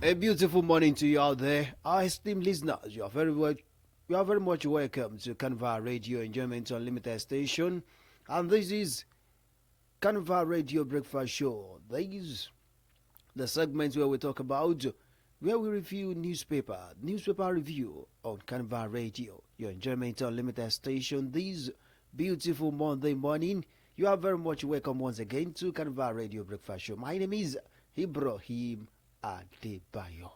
A beautiful morning to you out there, our esteemed listeners. You are very much welcome to Carnival Radio Enjoyment Unlimited Station, and this is Carnival Radio Breakfast Show. These the segments where we talk about, where we review newspaper review on Carnival Radio, your Enjoyment Unlimited Station. This beautiful Monday morning, you are very much welcome once again to Carnival Radio Breakfast Show. My name is Ibrahim Adebayo.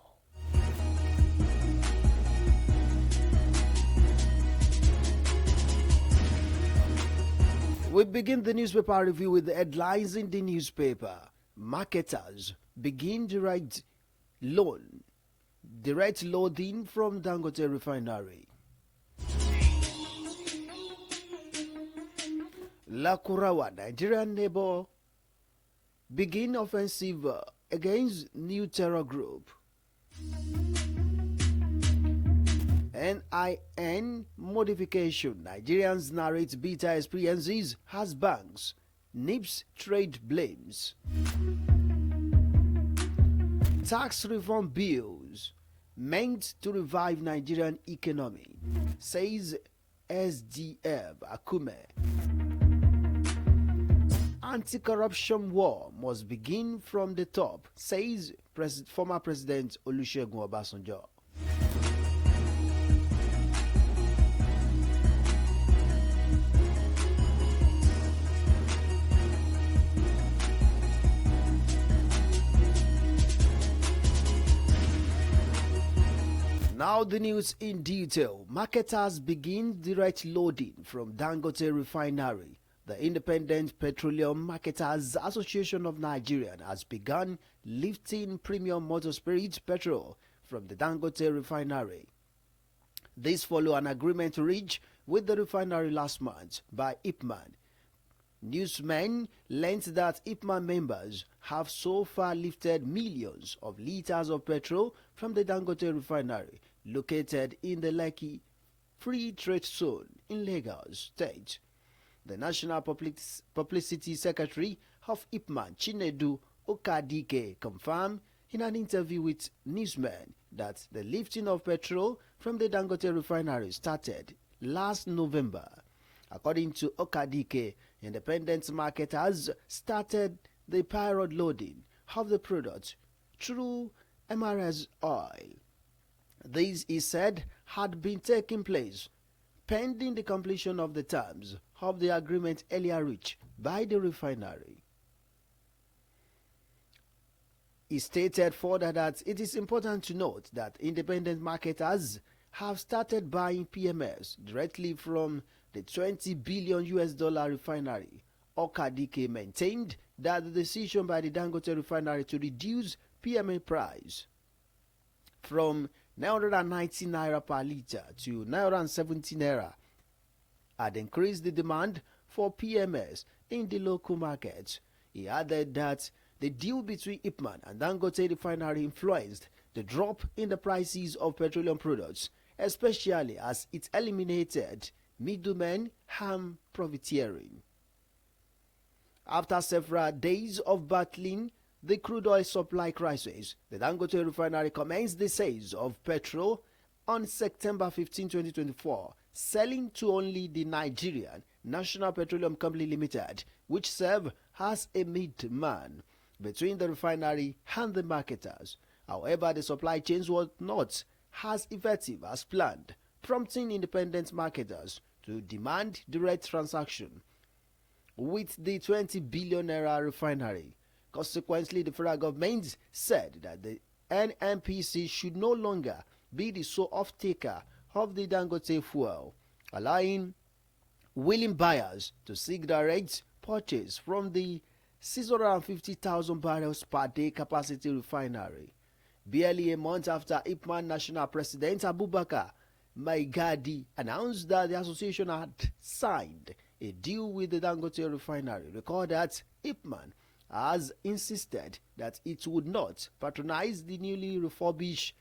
We begin the newspaper review with the headlines in the newspaper. Marketers begin direct loading from Dangote Refinery. Lakurawa, Nigerian neighbor, begin offensive against new terror group. NIN modification. Nigerians narrate bitter experiences as banks. NIPS trade blames. Tax reform bills meant to revive Nigerian economy, says SDF Akume. Anti-corruption war must begin from the top, says former President Olusegun Obasanjo. Now the news in detail. Marketers begin direct loading from Dangote Refinery. The Independent Petroleum Marketers Association of Nigeria has begun lifting premium motor spirit petrol from the Dangote Refinery. This follows an agreement reached with the refinery last month by Ipman. Newsmen learned that Ipman members have so far lifted millions of liters of petrol from the Dangote Refinery, located in the Lekki Free Trade Zone in Lagos State. The National Publicity Secretary of Ipman, Chinedu Okadike, confirmed in an interview with newsmen that the lifting of petrol from the Dangote Refinery started last November. According to Okadike, independent marketers started the pilot loading of the product through MRS oil. This, he said, had been taking place pending the completion of the terms of the agreement earlier reached by the refinery. He stated further that it is important to note that independent marketers have started buying PMS directly from the $20 billion refinery. Okadike maintained that the decision by the Dangote refinery to reduce PMA price from 990 naira per litre to 970 naira had increased the demand for PMS in the local markets. He added that the deal between Ipman and Dangote refinery influenced the drop in the prices of petroleum products, especially as it eliminated middlemen and profiteering. After several days of battling the crude oil supply crisis, the Dangote refinery commenced the sales of petrol on September 15, 2024, selling to only the Nigerian National Petroleum Company Limited, which served as a middleman between the refinery and the marketers. However, the supply chains were not as effective as planned, prompting independent marketers to demand direct transaction with the 20 billion naira refinery. Consequently, the federal government said that the NNPC should no longer be the sole off-taker of the Dangote fuel, allowing willing buyers to seek direct purchase from the 650,000 barrels per day capacity refinery. Barely a month after Ipman National President Abubakar Maigadi announced that the association had signed a deal with the Dangote refinery, recall that Ipman has insisted that it would not patronize the newly refurbished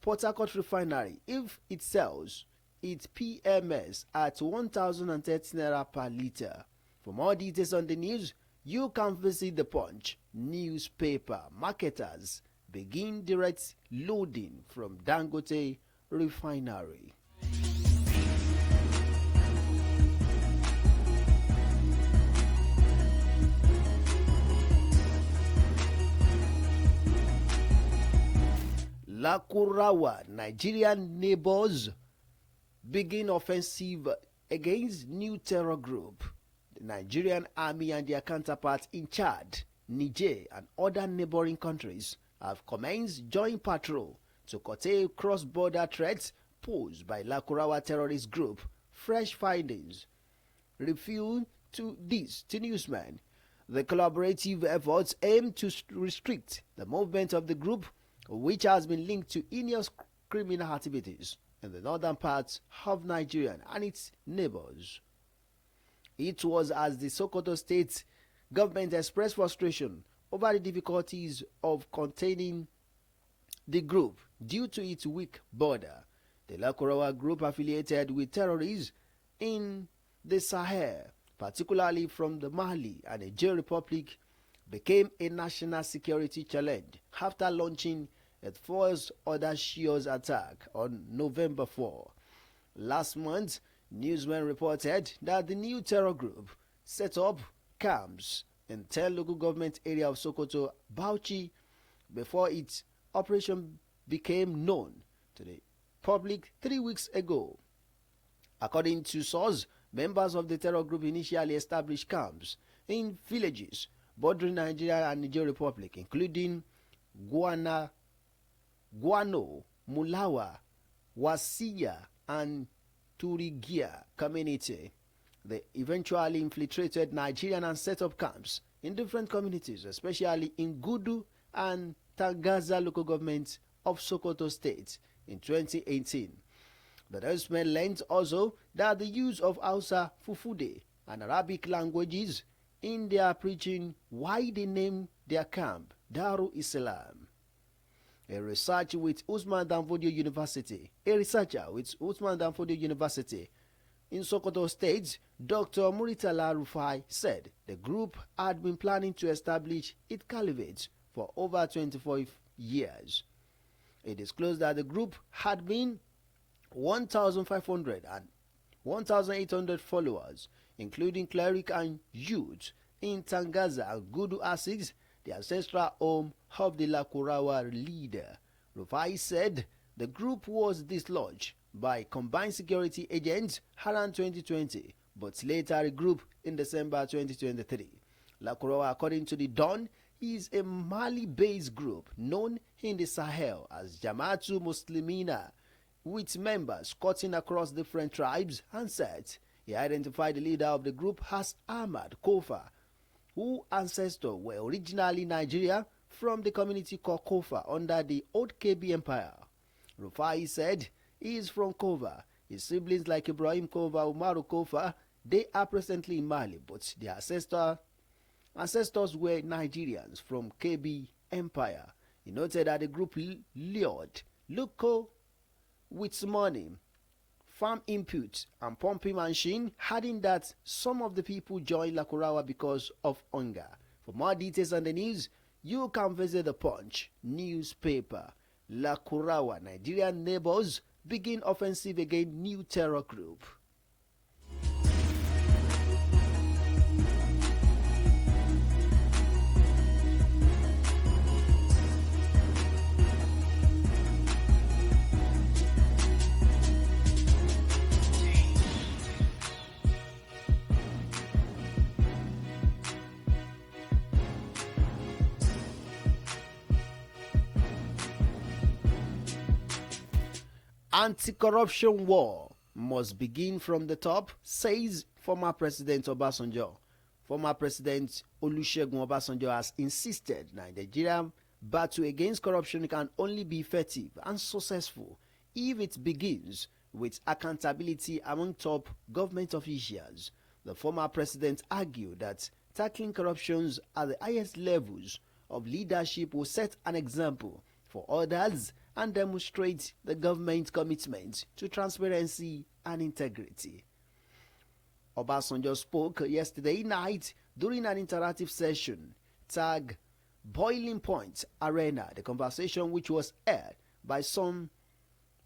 Port Harcourt refinery if it sells its PMS at 1,030 naira per litre. For more details on the news, you can visit the Punch newspaper. Marketers begin direct loading from Dangote refinery. Lakurawa, Nigerian neighbors begin offensive against new terror group. The Nigerian army and their counterparts in Chad, Niger, and other neighboring countries have commenced joint patrol to curtail cross-border threats posed by Lakurawa terrorist group. Fresh findings revealed to newsmen. The collaborative efforts aim to restrict the movement of the group, which has been linked to heinous criminal activities in the northern parts of Nigeria and its neighbors. It was as the Sokoto State government expressed frustration over the difficulties of containing the group due to its weak border. The Lakurawa group, affiliated with terrorists in the Sahel, particularly from the Mali and Niger Republic, became a national security challenge after launching its first audacious attack on November 4. Last month, newsmen reported that the new terror group set up camps in 10 local government areas of Sokoto, Bauchi, before its operation became known to the public 3 weeks ago. According to sources, members of the terror group initially established camps in villages bordering Nigeria and Niger Republic, including Guano, Mulawa, Wasiya, and Turigia community. They eventually infiltrated Nigerian and set up camps in different communities, especially in Gudu and Tangaza local governments of Sokoto State in 2018. The announcement learned also that the use of Hausa, Fufude, and Arabic languages in their preaching, why they named their camp Darul Islam. A researcher with Usman Danfodio University in Sokoto State, Dr. Muritala Rufai, said the group had been planning to establish its caliphate for over 24 years. It disclosed that the group had been 1,500 and 1,800 followers, including cleric and youth, in Tangaza and Gudu Acids, the ancestral home of the Lakurawa leader. Rufai said the group was dislodged by combined security agents around 2020, but later regrouped in December 2023. Lakurawa, according to the Dawn, is a Mali-based group known in the Sahel as Jama'atu Muslimina, with members cutting across different tribes and sects. He identified the leader of the group as Ahmad Kofa, whose ancestors were originally Nigeria from the community called Kofa under the old KB Empire. Rufai said he is from Kofa. His siblings like Ibrahim Kofa, Umaru Kofa, they are presently in Mali, but their ancestors were Nigerians from KB Empire. He noted that the group lured local with money, farm inputs, and pumping machine, adding that some of the people joined Lakurawa because of hunger. For more details on the news, you can visit the Punch newspaper. Lakurawa, Nigerian neighbors begin offensive against new terror group. Anti-corruption war must begin from the top, says former President Obasanjo. Former President Olusegun Obasanjo has insisted that Nigeria's battle against corruption can only be effective and successful if it begins with accountability among top government officials. The former president argued that tackling corruption at the highest levels of leadership will set an example for others and demonstrate the government's commitment to transparency and integrity. Obasanjo spoke yesterday night during an interactive session tagged Boiling Point Arena, the conversation which was aired by some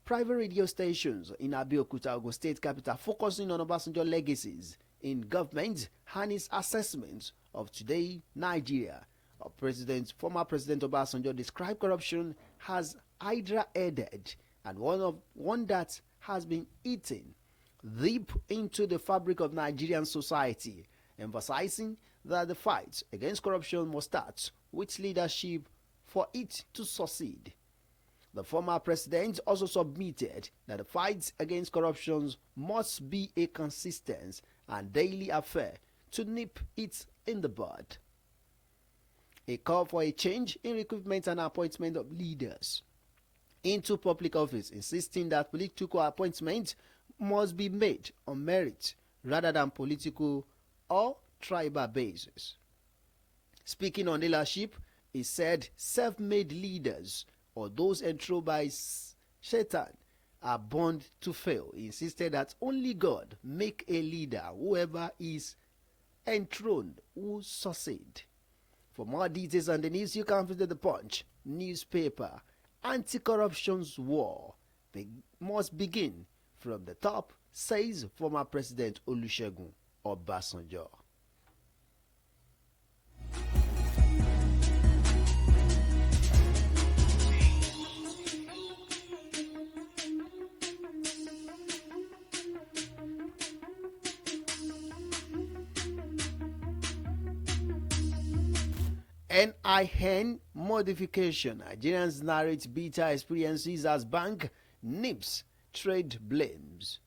private radio stations in Abeokuta, Oyo State capital, focusing on Obasanjo legacies in government and his assessment of today Nigeria. Former President Obasanjo described corruption as hydra-headed and one that has been eaten deep into the fabric of Nigerian society, emphasizing that the fight against corruption must start with leadership for it to succeed. The former president also submitted that the fight against corruption must be a consistent and daily affair to nip it in the bud. A call for a change in recruitment and appointment of leaders into public office, insisting that political appointments must be made on merit rather than political or tribal basis. Speaking on leadership, he said self-made leaders or those enthroned by Satan are bound to fail. He insisted that only God make a leader, whoever is enthroned will succeed. For more details on the news, you can visit the Punch newspaper. Anti-corruption's war must begin from the top, says former President Olusegun Obasanjo. NIN modification. Nigerians narrate bitter experiences as bank nips trade blames.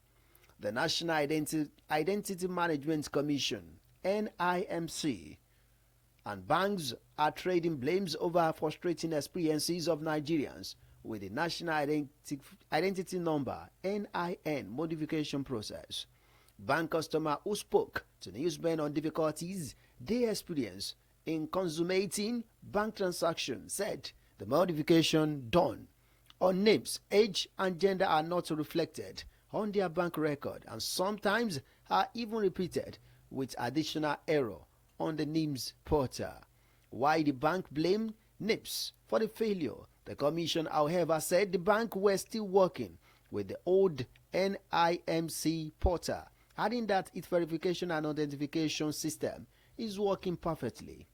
The National Identity Management Commission, NIMC, and banks are trading blames over frustrating experiences of Nigerians with the National Identity Number, NIN, modification process. Bank customer who spoke to newsmen on difficulties they experience in consummating bank transactions said the modification done on names, age, and gender are not reflected on their bank record and sometimes are even repeated with additional error on the NIMS portal. While the bank blamed NIPS for the failure, the commission, however, said the bank were still working with the old NIMC portal, adding that its verification and identification system is working perfectly.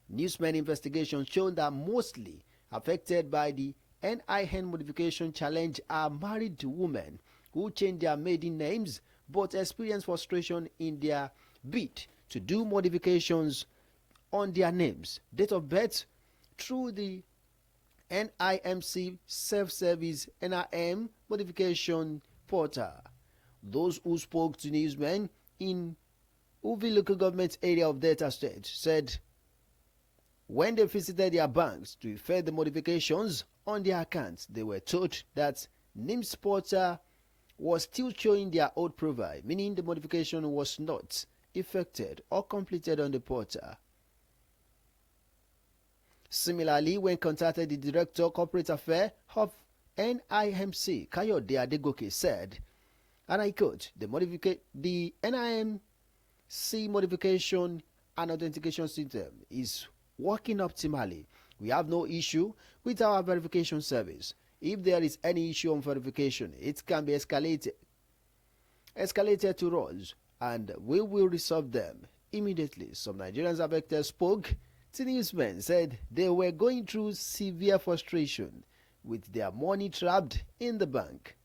Newsmen investigation showed that mostly affected by the NIN modification challenge are married women who change their maiden names but experience frustration in their bid to do modifications on their names, date of birth through the NIMC self-service NIM modification portal. Those who spoke to newsmen in Uvi local government area of Delta State said when they visited their banks to effect the modifications on their accounts, they were told that NIMS portal was still showing their old profile, meaning the modification was not effected or completed on the portal. Similarly, when contacted, the Director Corporate Affairs of NIMC, Kayode Adegoke, said, and I quote, the NIMC modification and authentication system is working optimally. We have no issue with our verification service. If there is any issue on verification, it can be escalated to us and we will resolve them immediately. Some Nigerians affected spoke to newsmen, said they were going through severe frustration with their money trapped in the bank.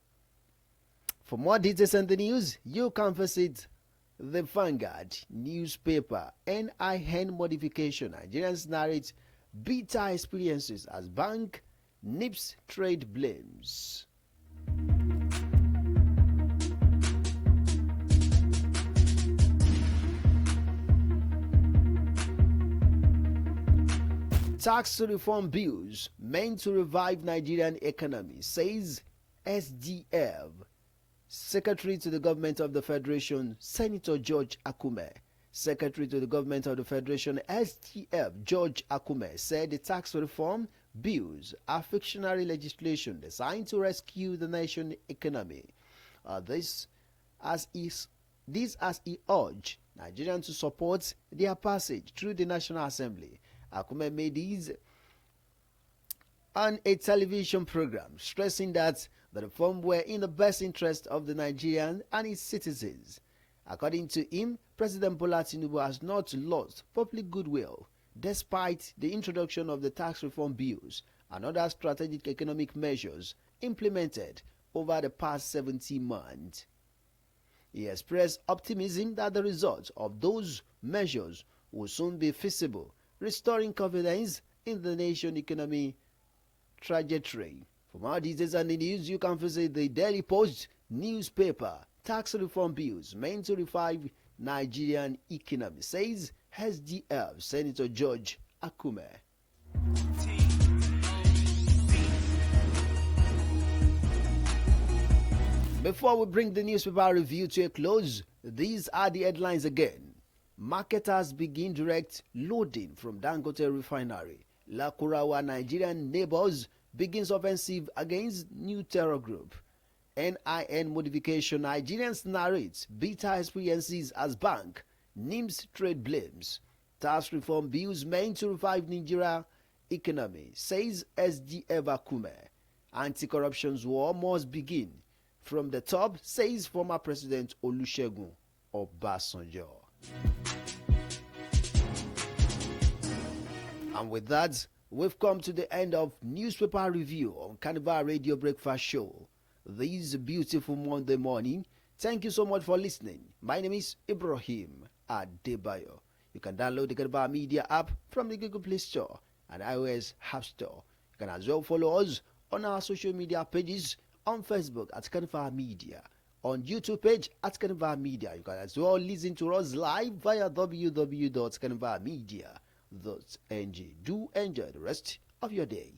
For more details on the news, you can visit the Vanguard newspaper. NIN modification. Nigerians narrate bitter experiences as bank nips trade blames. Tax reform bills meant to revive Nigerian economy, says SDF. Secretary to the Government of the Federation, Senator George Akume. Secretary to the Government of the Federation, SDF, George Akume, said the tax reform bills are fictionary legislation designed to rescue the nation's economy. This as he urged Nigerians to support their passage through the National Assembly Akume made these on a television program, stressing that the reform were in the best interest of the Nigerian and its citizens. According to him, President Bola Tinubu has not lost public goodwill despite the introduction of the tax reform bills and other strategic economic measures implemented over the past 17 months. He expressed optimism that the results of those measures will soon be visible, restoring confidence in the nation's economy trajectory. For more details on the news, you can visit the Daily Post newspaper. Tax reform bills meant to revive Nigerian economy, says SDF Senator George Akume. Before we bring the newspaper review to a close, these are the headlines again. Marketers begin direct loading from Dangote refinery. Lakurawa Nigerian neighbors begins offensive against new terror group. NIN modification, Nigerians narrate bitter experiences as bank NIMS trade blames. Tax reform bills meant to revive Nigeria economy, says SDF Akume. Anti-corruption war must begin from the top, says former President Olusegun Obasanjo. And with that, we've come to the end of newspaper review on Carnival Radio Breakfast Show this beautiful Monday morning. Thank you so much for listening. My name is Ibrahim Adebayo. You can download the Carnival Media app from the Google Play Store and iOS App Store. You can as well follow us on our social media pages on Facebook at Carnival Media, on YouTube page at Carnival Media. You can as well listen to us live via www.carnivalmedia.ng. Do enjoy the rest of your day.